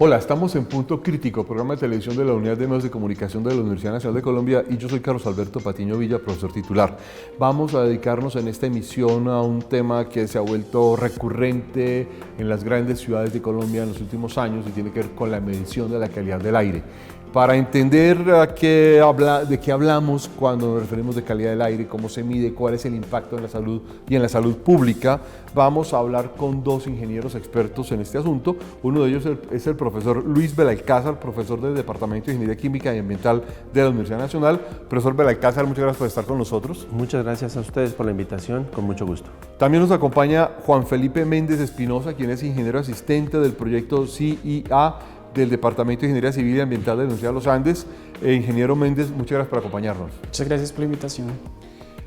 Hola, estamos en Punto Crítico, programa de televisión de la Unidad de Medios de Comunicación de la Universidad Nacional de Colombia, y yo soy Carlos Alberto Patiño Villa, profesor titular. Vamos a dedicarnos en esta emisión a un tema que se ha vuelto recurrente en las grandes ciudades de Colombia en los últimos años y tiene que ver con la medición de la calidad del aire. Para entender de qué hablamos cuando nos referimos de calidad del aire, cómo se mide, cuál es el impacto en la salud y en la salud pública, vamos a hablar con dos ingenieros expertos en este asunto. Uno de ellos es el profesor Luis Belalcázar, profesor del Departamento de Ingeniería Química y Ambiental de la Universidad Nacional. Profesor Belalcázar, muchas gracias por estar con nosotros. Muchas gracias a ustedes por la invitación, con mucho gusto. También nos acompaña Juan Felipe Méndez Espinosa, quien es ingeniero asistente del proyecto CIA del Departamento de Ingeniería Civil y Ambiental de la Universidad de los Andes. Ingeniero Méndez, muchas gracias por acompañarnos. Muchas gracias por la invitación.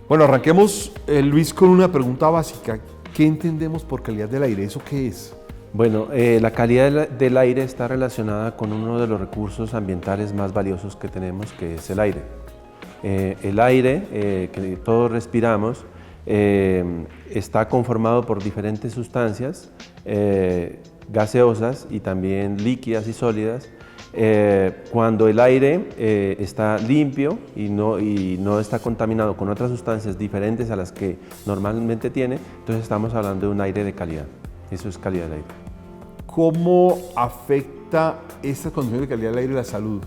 Bueno, arranquemos, Luis, con una pregunta básica. ¿Qué entendemos por calidad del aire? ¿Eso qué es? Bueno, la calidad del aire está relacionada con uno de los recursos ambientales más valiosos que tenemos, que es el aire. El aire que todos respiramos está conformado por diferentes sustancias gaseosas y también líquidas y sólidas. Cuando el aire está limpio y no está contaminado con otras sustancias diferentes a las que normalmente tiene, entonces estamos hablando de un aire de calidad. Eso es calidad del aire. ¿Cómo afecta estas condiciones de calidad del aire la salud?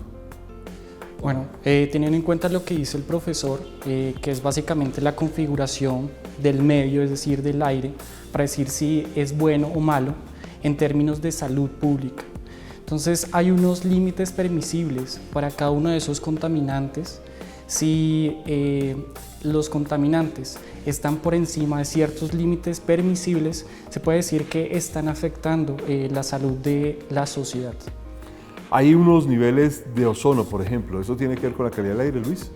Bueno, teniendo en cuenta lo que dice el profesor, que es básicamente la configuración del medio, es decir, del aire, para decir si es bueno o malo en términos de salud pública. Entonces hay unos límites permisibles para cada uno de esos contaminantes. Si los contaminantes están por encima de ciertos límites permisibles, se puede decir que están afectando la salud de la sociedad. Hay unos niveles de ozono, por ejemplo. ¿Eso tiene que ver con la calidad del aire, Luis?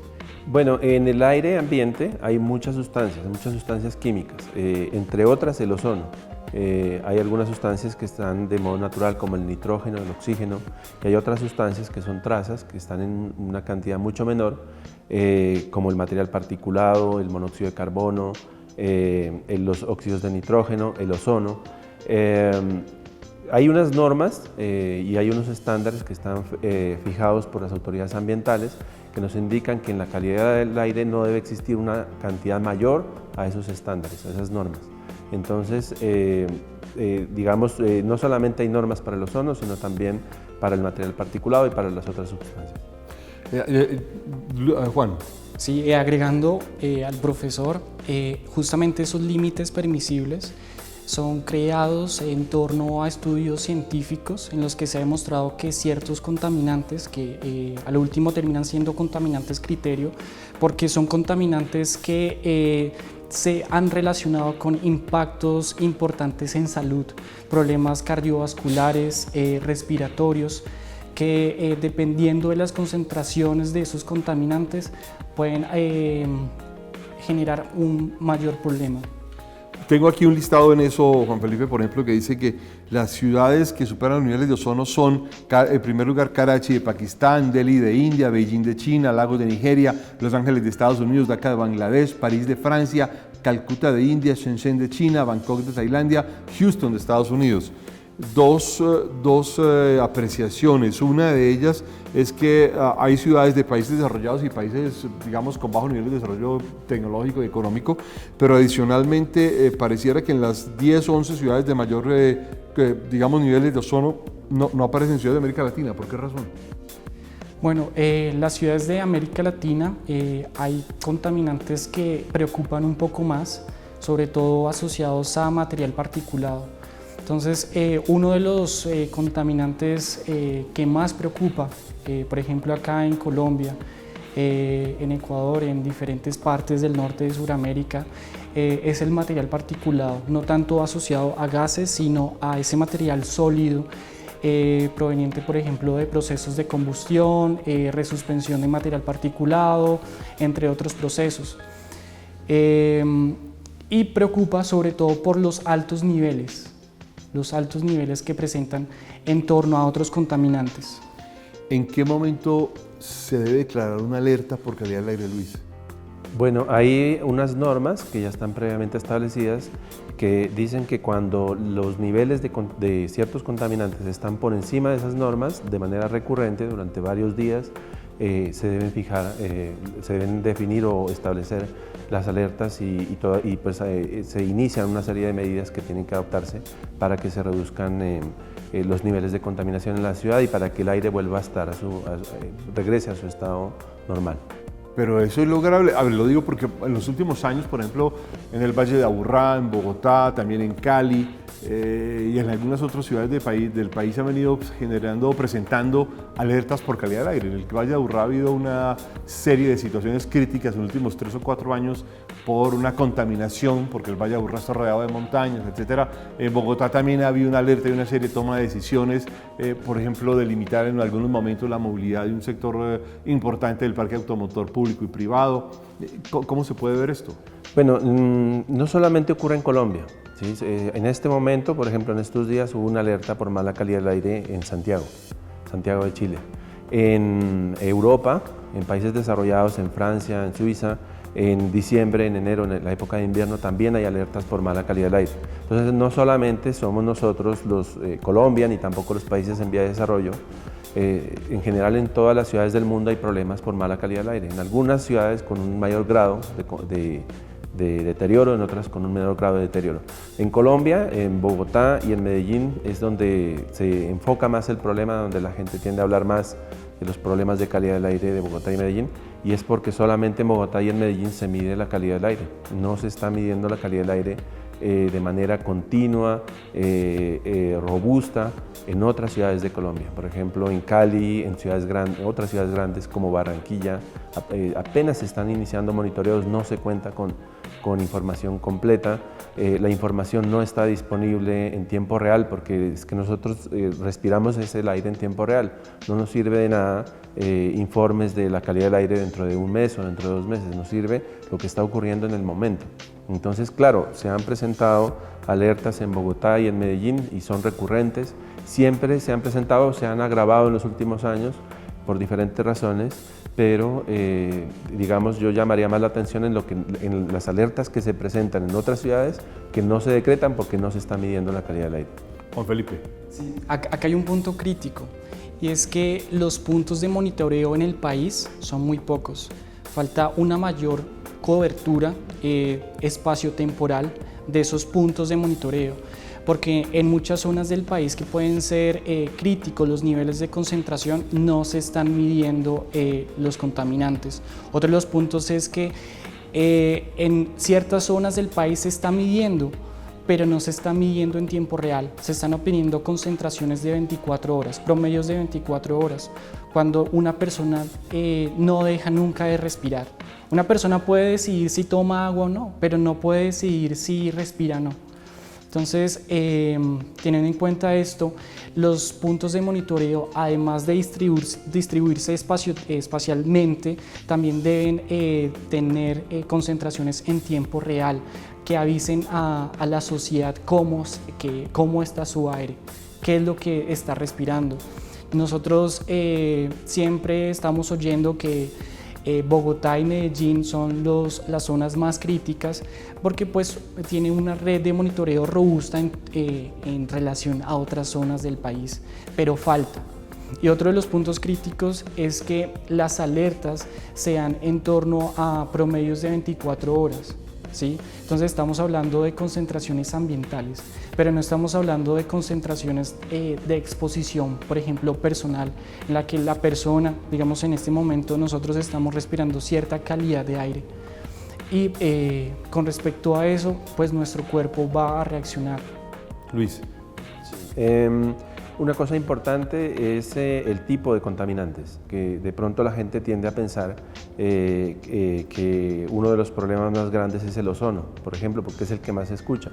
Bueno, en el aire ambiente hay muchas sustancias químicas, entre otras el ozono. Hay algunas sustancias que están de modo natural, como el nitrógeno, el oxígeno, y hay otras sustancias que son trazas, que están en una cantidad mucho menor, como el material particulado, el monóxido de carbono, los óxidos de nitrógeno, el ozono. Hay unas normas y hay unos estándares que están fijados por las autoridades ambientales que nos indican que en la calidad del aire no debe existir una cantidad mayor a esos estándares, a esas normas. Entonces, digamos, no solamente hay normas para el ozono, sino también para el material particulado y para las otras sustancias. Juan. Sí, agregando al profesor, justamente esos límites permisibles son creados en torno a estudios científicos en los que se ha demostrado que ciertos contaminantes, que al último terminan siendo contaminantes criterio, porque son contaminantes que se han relacionado con impactos importantes en salud, problemas cardiovasculares, respiratorios, que dependiendo de las concentraciones de esos contaminantes pueden generar un mayor problema. Tengo aquí un listado en eso, Juan Felipe, por ejemplo, que dice que las ciudades que superan los niveles de ozono son, en primer lugar, Karachi de Pakistán, Delhi de India, Beijing de China, Lagos de Nigeria, Los Ángeles de Estados Unidos, Dhaka de Bangladesh, París de Francia, Calcuta de India, Shenzhen de China, Bangkok de Tailandia, Houston de Estados Unidos. Dos apreciaciones. Una de ellas es que hay ciudades de países desarrollados y países, digamos, con bajo nivel de desarrollo tecnológico y económico, pero adicionalmente pareciera que en las 10 o 11 ciudades de mayor, digamos, niveles de ozono no aparecen ciudades de América Latina. ¿Por qué razón? Bueno, las ciudades de América Latina hay contaminantes que preocupan un poco más, sobre todo asociados a material particulado. Entonces, uno de los contaminantes que más preocupa, por ejemplo acá en Colombia, en Ecuador, en diferentes partes del norte de Sudamérica, es el material particulado, no tanto asociado a gases, sino a ese material sólido proveniente, por ejemplo, de procesos de combustión, resuspensión de material particulado, entre otros procesos. Y preocupa sobre todo por los altos niveles que presentan en torno a otros contaminantes. ¿En qué momento se debe declarar una alerta por calidad del aire, Luis? Bueno, hay unas normas que ya están previamente establecidas que dicen que cuando los niveles de ciertos contaminantes están por encima de esas normas de manera recurrente durante varios días, se deben definir o establecer las alertas y pues, se inician una serie de medidas que tienen que adoptarse para que se reduzcan los niveles de contaminación en la ciudad y para que el aire vuelva a estar regrese a su estado normal. Pero eso es lograble. A ver, lo digo porque en los últimos años, por ejemplo, en el Valle de Aburrá, en Bogotá, también en Cali y en algunas otras ciudades del país han venido presentando alertas por calidad del aire. En el Valle de Aburrá ha habido una serie de situaciones críticas en los últimos 3 o 4 años por una contaminación, porque el Valle de Aburrá está rodeado de montañas, etc. En Bogotá también ha habido una alerta y una serie de toma de decisiones, por ejemplo, de limitar en algunos momentos la movilidad de un sector importante del parque automotor público y privado. ¿Cómo se puede ver esto? Bueno, no solamente ocurre en Colombia. ¿Sí? En este momento, por ejemplo, en estos días hubo una alerta por mala calidad del aire en Santiago de Chile. En Europa, en países desarrollados, en Francia, en Suiza, en diciembre, en enero, en la época de invierno, también hay alertas por mala calidad del aire. Entonces, no solamente somos nosotros Colombia, ni tampoco los países en vía de desarrollo. En general, en todas las ciudades del mundo hay problemas por mala calidad del aire. En algunas ciudades con un mayor grado de deterioro, en otras con un menor grado de deterioro. En Colombia, en Bogotá y en Medellín es donde se enfoca más el problema, donde la gente tiende a hablar más de los problemas de calidad del aire de Bogotá y Medellín, y es porque solamente en Bogotá y en Medellín se mide la calidad del aire. No se está midiendo la calidad del aire de manera continua, robusta en otras ciudades de Colombia. Por ejemplo, en Cali, en otras ciudades grandes como Barranquilla, apenas se están iniciando monitoreos, no se cuenta con información completa. La información no está disponible en tiempo real porque es que nosotros respiramos el aire en tiempo real. No nos sirve de nada informes de la calidad del aire dentro de un mes o dentro de 2 meses, nos sirve lo que está ocurriendo en el momento. Entonces, claro, se han presentado alertas en Bogotá y en Medellín y son recurrentes. Siempre se han presentado, se han agravado en los últimos años por diferentes razones, pero digamos, yo llamaría más la atención en las alertas que se presentan en otras ciudades que no se decretan porque no se está midiendo la calidad del aire. Juan Felipe. Sí, acá hay un punto crítico y es que los puntos de monitoreo en el país son muy pocos. Falta una mayor cobertura espacio-temporal de esos puntos de monitoreo, porque en muchas zonas del país que pueden ser críticos los niveles de concentración no se están midiendo los contaminantes. Otro de los puntos es que en ciertas zonas del país se está midiendo, pero no se está midiendo en tiempo real. Se están obteniendo concentraciones de 24 horas, promedios de 24 horas, cuando una persona no deja nunca de respirar. Una persona puede decidir si toma agua o no, pero no puede decidir si respira o no. Entonces, teniendo en cuenta esto, los puntos de monitoreo, además de distribuirse espacialmente, también deben tener concentraciones en tiempo real que avisen a la sociedad cómo está su aire, qué es lo que está respirando. Nosotros siempre estamos oyendo que Bogotá y Medellín son las zonas más críticas porque pues tiene una red de monitoreo robusta en relación a otras zonas del país, pero falta. Y otro de los puntos críticos es que las alertas sean en torno a promedios de 24 horas. ¿Sí? Entonces estamos hablando de concentraciones ambientales, pero no estamos hablando de concentraciones de exposición, por ejemplo, personal, en la que la persona, digamos en este momento nosotros estamos respirando cierta calidad de aire y con respecto a eso, pues nuestro cuerpo va a reaccionar. Luis. Una cosa importante es el tipo de contaminantes, que de pronto la gente tiende a pensar que uno de los problemas más grandes es el ozono, por ejemplo, porque es el que más se escucha.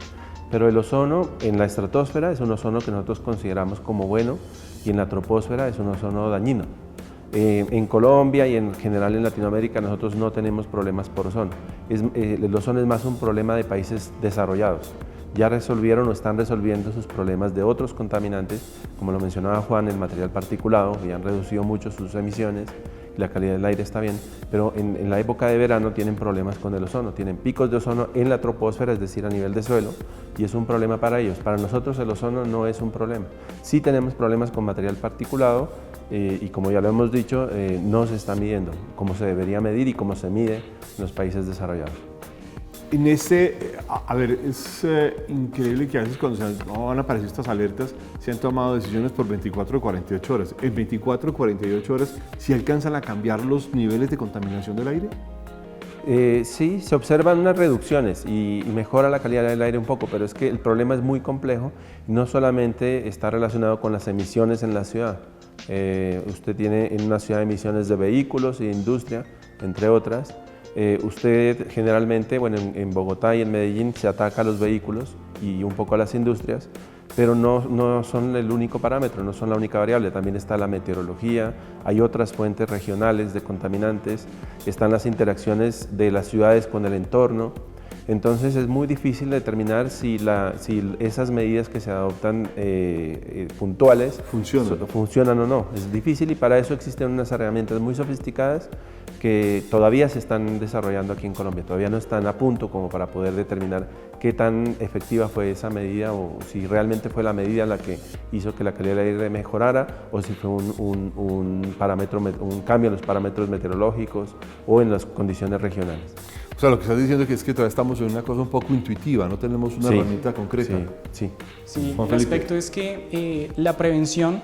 Pero el ozono en la estratosfera es un ozono que nosotros consideramos como bueno y en la troposfera es un ozono dañino. En Colombia y en general en Latinoamérica nosotros no tenemos problemas por ozono. El ozono es más un problema de países desarrollados. Ya resolvieron o están resolviendo sus problemas de otros contaminantes, como lo mencionaba Juan, el material particulado, que ya han reducido mucho sus emisiones, la calidad del aire está bien, pero en la época de verano tienen problemas con el ozono, tienen picos de ozono en la troposfera, es decir, a nivel de suelo, y es un problema para ellos. Para nosotros el ozono no es un problema. Sí tenemos problemas con material particulado y como ya lo hemos dicho, no se está midiendo como se debería medir y como se mide en los países desarrollados. En a ver, es increíble que a veces cuando van a aparecer estas alertas se han tomado decisiones por 24 o 48 horas. En 24 o 48 horas, ¿sí alcanzan a cambiar los niveles de contaminación del aire? Sí, se observan unas reducciones y mejora la calidad del aire un poco, pero es que el problema es muy complejo. No solamente está relacionado con las emisiones en la ciudad. Usted tiene en una ciudad emisiones de vehículos y de industria, entre otras. Usted generalmente, bueno, en Bogotá y en Medellín se ataca a los vehículos y un poco a las industrias, pero no son el único parámetro, no son la única variable. También está la meteorología, hay otras fuentes regionales de contaminantes, están las interacciones de las ciudades con el entorno. Entonces es muy difícil determinar si esas medidas que se adoptan puntuales funcionan o no. Es difícil y para eso existen unas herramientas muy sofisticadas que todavía se están desarrollando aquí en Colombia. Todavía no están a punto como para poder determinar qué tan efectiva fue esa medida o si realmente fue la medida la que hizo que la calidad del aire mejorara o si fue un cambio en los parámetros meteorológicos o en las condiciones regionales. O sea, lo que estás diciendo es que todavía estamos en una cosa un poco intuitiva, no tenemos una herramienta concreta. Sí. El aspecto es que la prevención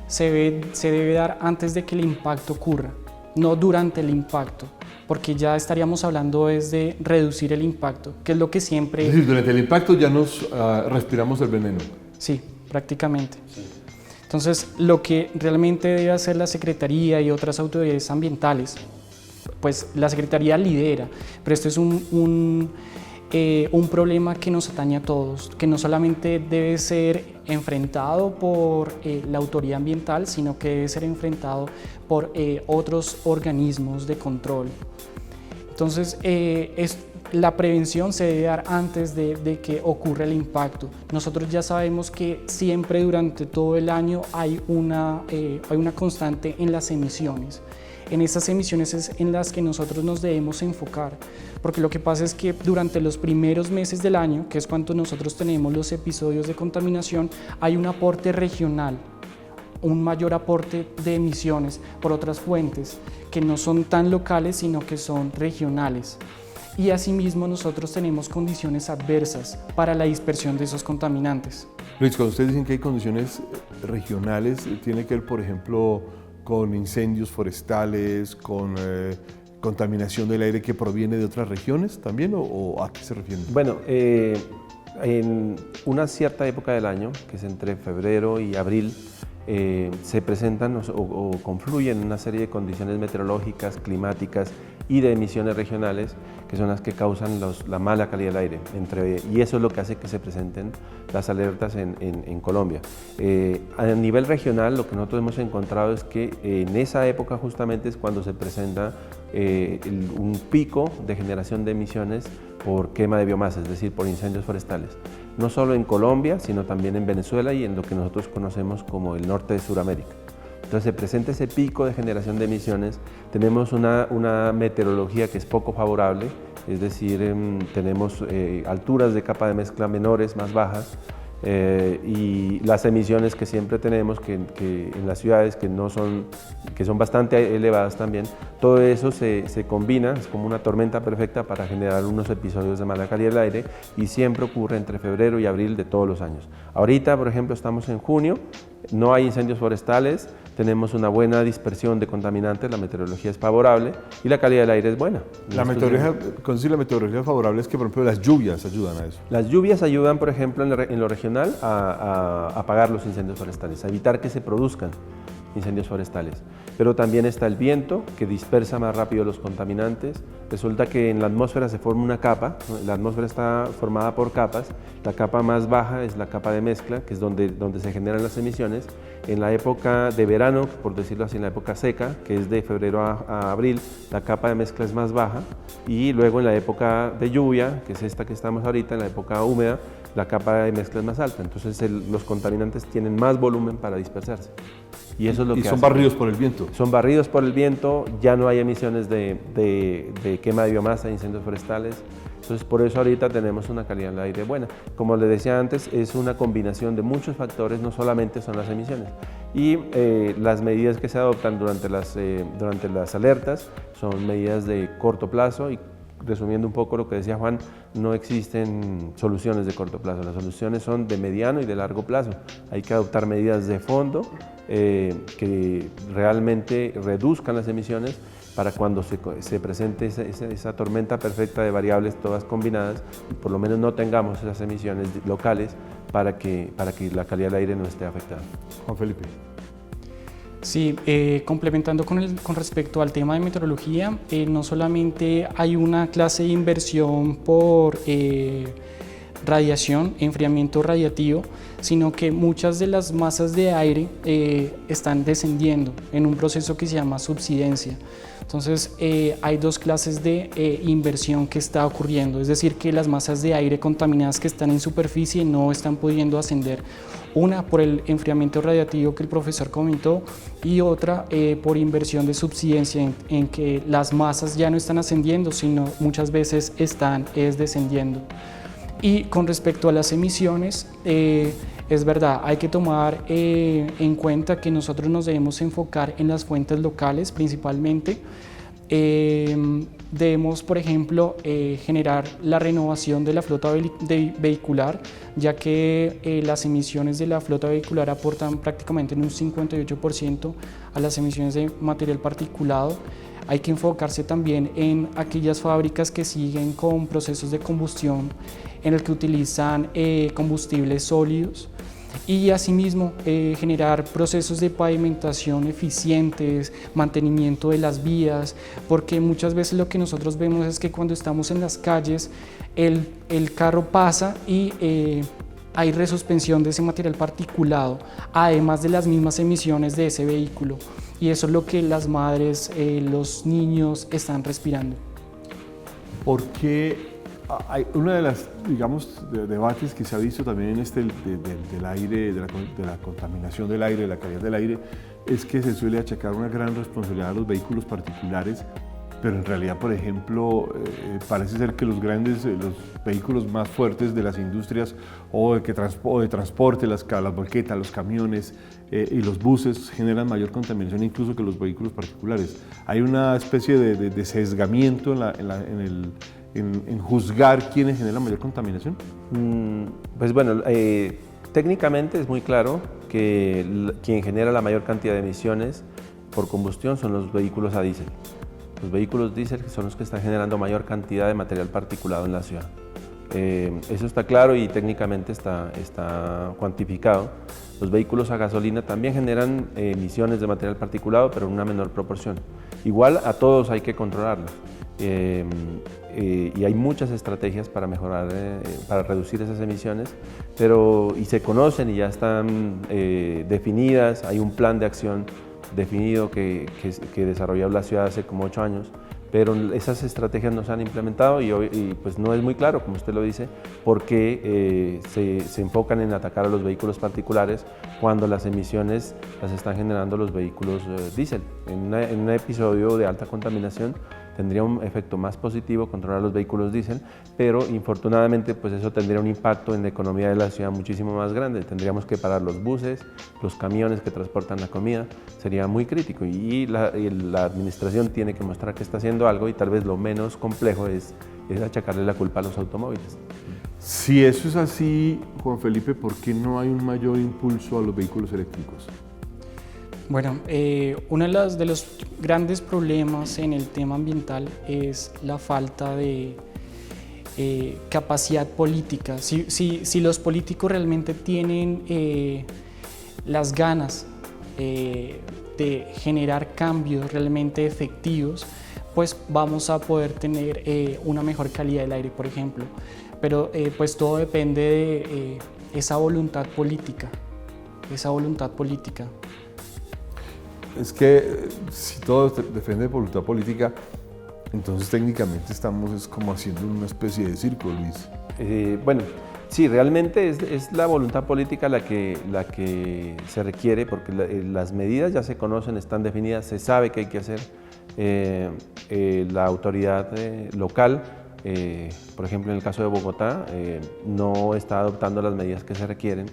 se debe dar antes de que el impacto ocurra, no durante el impacto, porque ya estaríamos hablando de reducir el impacto, que es lo que siempre... Es decir, durante el impacto ya nos respiramos el veneno. Sí, prácticamente. Sí. Entonces, lo que realmente debe hacer la Secretaría y otras autoridades ambientales, pues la Secretaría lidera, pero esto es un problema que nos atañe a todos, que no solamente debe ser enfrentado por la autoridad ambiental, sino que debe ser enfrentado por otros organismos de control. Entonces, la prevención se debe dar antes de que ocurra el impacto. Nosotros ya sabemos que siempre durante todo el año hay una constante en las emisiones. En estas emisiones es en las que nosotros nos debemos enfocar, porque lo que pasa es que durante los primeros meses del año, que es cuando nosotros tenemos los episodios de contaminación, hay un aporte regional, un mayor aporte de emisiones por otras fuentes que no son tan locales, sino que son regionales. Y asimismo nosotros tenemos condiciones adversas para la dispersión de esos contaminantes. Luis, cuando ustedes dicen que hay condiciones regionales, ¿tiene que ver, por ejemplo, con incendios forestales, con contaminación del aire que proviene de otras regiones también, o a qué se refieren? Bueno, en una cierta época del año, que es entre febrero y abril, se presentan o confluyen una serie de condiciones meteorológicas, climáticas y de emisiones regionales que son las que causan la mala calidad del aire. Y eso es lo que hace que se presenten las alertas en Colombia. A nivel regional, lo que nosotros hemos encontrado es que en esa época justamente es cuando se presenta un pico de generación de emisiones por quema de biomasa, es decir, por incendios forestales. No solo en Colombia, sino también en Venezuela y en lo que nosotros conocemos como el norte de Sudamérica. Entonces se presenta ese pico de generación de emisiones, tenemos una meteorología que es poco favorable, es decir, tenemos alturas de capa de mezcla menores, más bajas, y las emisiones que siempre tenemos que en las ciudades que son bastante elevadas también, todo eso se combina, es como una tormenta perfecta para generar unos episodios de mala calidad del aire y siempre ocurre entre febrero y abril de todos los años. Ahorita, por ejemplo, estamos en junio, no hay incendios forestales, tenemos una buena dispersión de contaminantes, la meteorología es favorable y la calidad del aire es buena. La meteorología favorable es que, por ejemplo, las lluvias ayudan a eso. Las lluvias ayudan, por ejemplo, en lo regional a apagar los incendios forestales, a evitar que se produzcan incendios forestales. Pero también está el viento, que dispersa más rápido los contaminantes. Resulta que en la atmósfera se forma una capa, la atmósfera está formada por capas, la capa más baja es la capa de mezcla, que es donde se generan las emisiones. En la época de verano, por decirlo así, en la época seca, que es de febrero a abril, la capa de mezcla es más baja, y luego en la época de lluvia, que es esta que estamos ahorita, en la época húmeda, la capa de mezcla es más alta. Entonces los contaminantes tienen más volumen para dispersarse. Y eso es lo que son hace. barridos por el viento. Son barridos por el viento, ya no hay emisiones de quema de biomasa, de incendios forestales. Entonces, por eso ahorita tenemos una calidad del aire buena. Como les decía antes, es una combinación de muchos factores, no solamente son las emisiones. Y las medidas que se adoptan durante las alertas son medidas de corto plazo y, resumiendo un poco lo que decía Juan, no existen soluciones de corto plazo, las soluciones son de mediano y de largo plazo. Hay que adoptar medidas de fondo que realmente reduzcan las emisiones para cuando se presente esa tormenta perfecta de variables todas combinadas, por lo menos no tengamos esas emisiones locales para que la calidad del aire no esté afectada. Juan Felipe. Sí, complementando con respecto al tema de meteorología, no solamente hay una clase de inversión por radiación, enfriamiento radiativo, sino que muchas de las masas de aire están descendiendo en un proceso que se llama subsidencia. Entonces hay dos clases de inversión que está ocurriendo, es decir, que las masas de aire contaminadas que están en superficie no están pudiendo ascender. Una por el enfriamiento radiativo que el profesor comentó y otra por inversión de subsidencia en que las masas ya no están ascendiendo, sino muchas veces están descendiendo. Y con respecto a las emisiones, es verdad, hay que tomar en cuenta que nosotros nos debemos enfocar en las fuentes locales principalmente. Debemos, por ejemplo, generar la renovación de la flota vehicular, ya que las emisiones de la flota vehicular aportan prácticamente en un 58% a las emisiones de material particulado. Hay que enfocarse también en aquellas fábricas que siguen con procesos de combustión en el que utilizan combustibles sólidos y asimismo generar procesos de pavimentación eficientes, mantenimiento de las vías, porque muchas veces lo que nosotros vemos es que cuando estamos en las calles el carro pasa y hay resuspensión de ese material particulado, además de las mismas emisiones de ese vehículo. Y eso es lo que las madres, los niños están respirando. ¿Por qué? Hay una de las, digamos, debates que se ha visto también en del aire, de la contaminación del aire, de la calidad del aire, es que se suele achacar una gran responsabilidad a los vehículos particulares, pero en realidad, por ejemplo, parece ser que los vehículos más fuertes de las industrias o de transporte, las volquetas, los camiones y los buses generan mayor contaminación incluso que los vehículos particulares. Hay una especie de sesgamiento en juzgar quiénes generan mayor contaminación. Pues bueno, técnicamente es muy claro que quien genera la mayor cantidad de emisiones por combustión son los vehículos a diésel. Los vehículos diésel son los que están generando mayor cantidad de material particulado en la ciudad. Eso está claro y técnicamente está cuantificado. Los vehículos a gasolina también generan emisiones de material particulado, pero en una menor proporción. Igual a todos hay que controlarlos. Y hay muchas estrategias para mejorar, para reducir esas emisiones, y se conocen y ya están definidas. Hay un plan de acción definido que desarrolló la ciudad hace como 8 años, pero esas estrategias no se han implementado y pues no es muy claro, como usted lo dice, por qué se enfocan en atacar a los vehículos particulares cuando las emisiones las están generando los vehículos diésel. En un episodio de alta contaminación tendría un efecto más positivo controlar los vehículos diésel, pero infortunadamente pues eso tendría un impacto en la economía de la ciudad muchísimo más grande. Tendríamos que parar los buses, los camiones que transportan la comida, sería muy crítico y la administración tiene que mostrar que está haciendo algo y tal vez lo menos complejo es achacarle la culpa a los automóviles. Si eso es así, Juan Felipe, ¿por qué no hay un mayor impulso a los vehículos eléctricos? Bueno, uno de los grandes problemas en el tema ambiental es la falta de capacidad política. Si los políticos realmente tienen las ganas de generar cambios realmente efectivos, pues vamos a poder tener una mejor calidad del aire, por ejemplo. Pero pues todo depende de esa voluntad política. Es que si todo depende de voluntad política, entonces técnicamente estamos como haciendo una especie de circo, Luis. Bueno, Sí, realmente es la voluntad política la que se requiere, porque las medidas ya se conocen, están definidas, se sabe qué hay que hacer. La autoridad local, por ejemplo en el caso de Bogotá, no está adoptando las medidas que se requieren.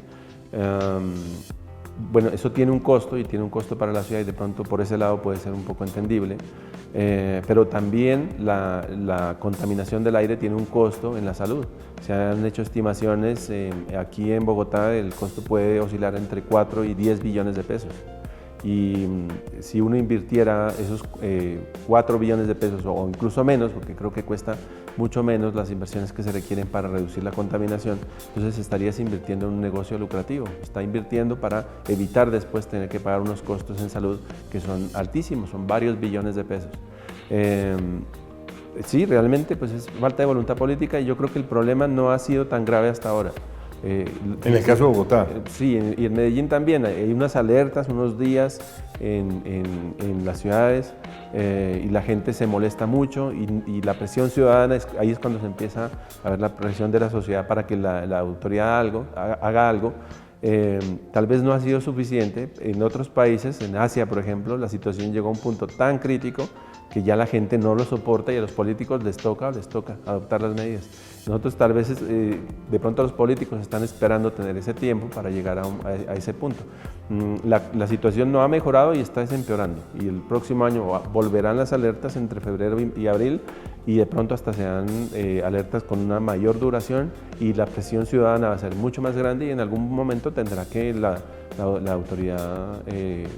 Bueno, eso tiene un costo y tiene un costo para la ciudad y de pronto por ese lado puede ser un poco entendible, pero también la contaminación del aire tiene un costo en la salud. Se han hecho estimaciones, aquí en Bogotá el costo puede oscilar entre 4 y 10 billones de pesos. Y si uno invirtiera esos 4 billones de pesos o incluso menos, porque creo que cuesta mucho menos las inversiones que se requieren para reducir la contaminación, entonces estarías invirtiendo en un negocio lucrativo. Está invirtiendo para evitar después tener que pagar unos costos en salud que son altísimos, son varios billones de pesos. Sí, realmente pues es falta de voluntad política y yo creo que el problema no ha sido tan grave hasta ahora. En el caso de Bogotá. Sí, y en Medellín también hay unas alertas, unos días en las ciudades y la gente se molesta mucho y la presión ciudadana, ahí es cuando se empieza a ver la presión de la sociedad para que la autoridad haga algo. Tal vez no ha sido suficiente. En otros países, en Asia por ejemplo, la situación llegó a un punto tan crítico que ya la gente no lo soporta y a los políticos les toca adoptar las medidas. Nosotros tal vez, de pronto los políticos están esperando tener ese tiempo para llegar a ese punto. La situación no ha mejorado y está empeorando y el próximo año volverán las alertas entre febrero y abril y de pronto hasta sean alertas con una mayor duración y la presión ciudadana va a ser mucho más grande y en algún momento tendrá que la autoridad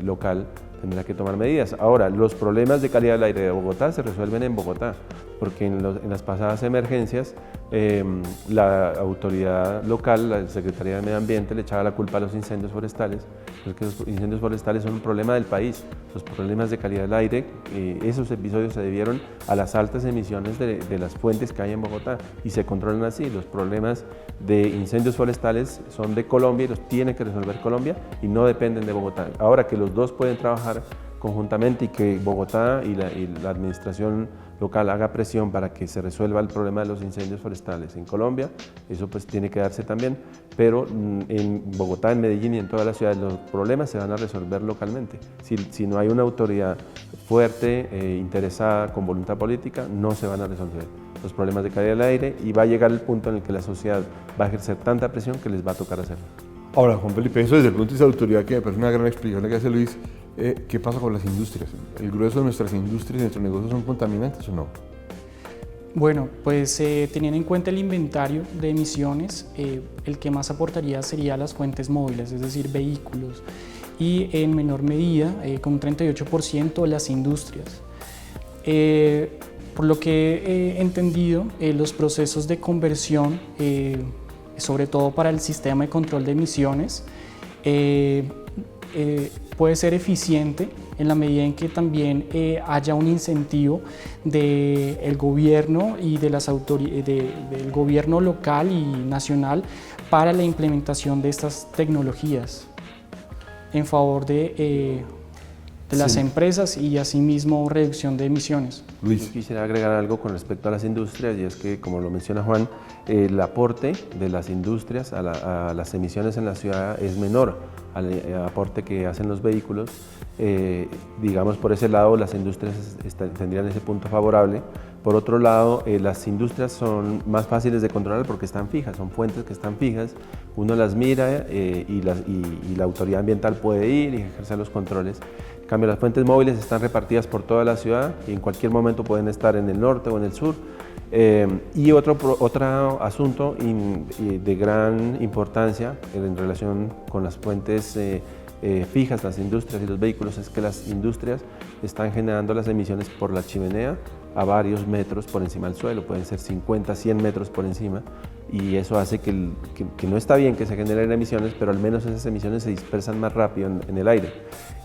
local tendrá que tomar medidas. Ahora, los problemas de calidad del aire de Bogotá se resuelven en Bogotá, porque en las pasadas emergencias la autoridad local, la Secretaría de Medio Ambiente, le echaba la culpa a los incendios forestales, porque los incendios forestales son un problema del país. Los problemas de calidad del aire, esos episodios se debieron a las altas emisiones de las fuentes que hay en Bogotá y se controlan así. Los problemas de incendios forestales son de Colombia y los tiene que resolver Colombia y no dependen de Bogotá. Ahora que los dos pueden trabajar conjuntamente y que Bogotá y la administración local haga presión para que se resuelva el problema de los incendios forestales en Colombia, eso pues tiene que darse también, pero en Bogotá, en Medellín y en todas las ciudades los problemas se van a resolver localmente. Si no hay una autoridad fuerte, interesada, con voluntad política, no se van a resolver los problemas de calidad del aire y va a llegar el punto en el que la sociedad va a ejercer tanta presión que les va a tocar hacerlo. Ahora, Juan Felipe, eso desde el punto de vista de autoridad, que me parece una gran explicación que hace Luis, ¿qué pasa con las industrias? ¿El grueso de nuestras industrias y nuestros negocios son contaminantes o no? Bueno, pues teniendo en cuenta el inventario de emisiones, el que más aportaría sería las fuentes móviles, es decir, vehículos, y en menor medida, con un 38%, las industrias. Por lo que he entendido, los procesos de conversión, sobre todo para el sistema de control de emisiones, puede ser eficiente en la medida en que también haya un incentivo del gobierno y de del gobierno local y nacional para la implementación de estas tecnologías en favor de las empresas y asimismo reducción de emisiones. Luis. Yo quisiera agregar algo con respecto a las industrias y es que, como lo menciona Juan, el aporte de las industrias a las emisiones en la ciudad es menor al aporte que hacen los vehículos. Digamos, por ese lado las industrias tendrían ese punto favorable. Por otro lado, las industrias son más fáciles de controlar porque están fijas, son fuentes que están fijas, uno las mira y la autoridad ambiental puede ir y ejercer los controles. En cambio, las fuentes móviles están repartidas por toda la ciudad y en cualquier momento pueden estar en el norte o en el sur. Y otro asunto de gran importancia en relación con las fuentes fijas, las industrias y los vehículos, es que las industrias están generando las emisiones por la chimenea a varios metros por encima del suelo, pueden ser 50, 100 metros por encima, y eso hace que no está bien que se generen emisiones, pero al menos esas emisiones se dispersan más rápido en el aire,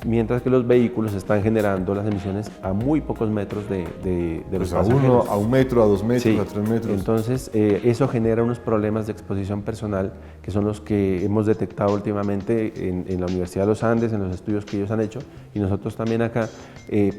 mientras que los vehículos están generando las emisiones a muy pocos metros de los pasajeros. A 1 metro, a 2 metros, sí. A 3 metros. Entonces, eso genera unos problemas de exposición personal que son los que hemos detectado últimamente en la Universidad de los Andes, en los estudios que ellos han hecho, y nosotros también acá,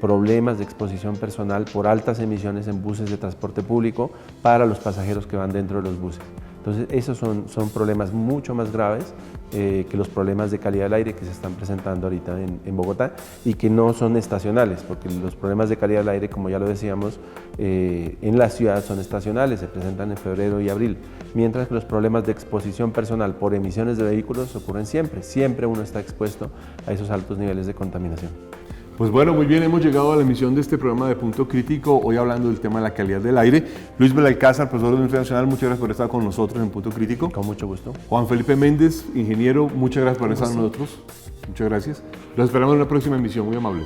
problemas de exposición personal por altas emisiones en buses de transporte público para los pasajeros que van dentro de los buses. Entonces, esos son problemas mucho más graves que los problemas de calidad del aire que se están presentando ahorita en Bogotá y que no son estacionales, porque los problemas de calidad del aire, como ya lo decíamos, en la ciudad son estacionales, se presentan en febrero y abril, mientras que los problemas de exposición personal por emisiones de vehículos ocurren siempre. Siempre uno está expuesto a esos altos niveles de contaminación. Pues bueno, muy bien, hemos llegado a la emisión de este programa de Punto Crítico, hoy hablando del tema de la calidad del aire. Luis Belalcázar, profesor de la Universidad Nacional, muchas gracias por estar con nosotros en Punto Crítico. Con mucho gusto. Juan Felipe Méndez, ingeniero, muchas gracias por estar con nosotros. Muchas gracias. Los esperamos en una próxima emisión, muy amables.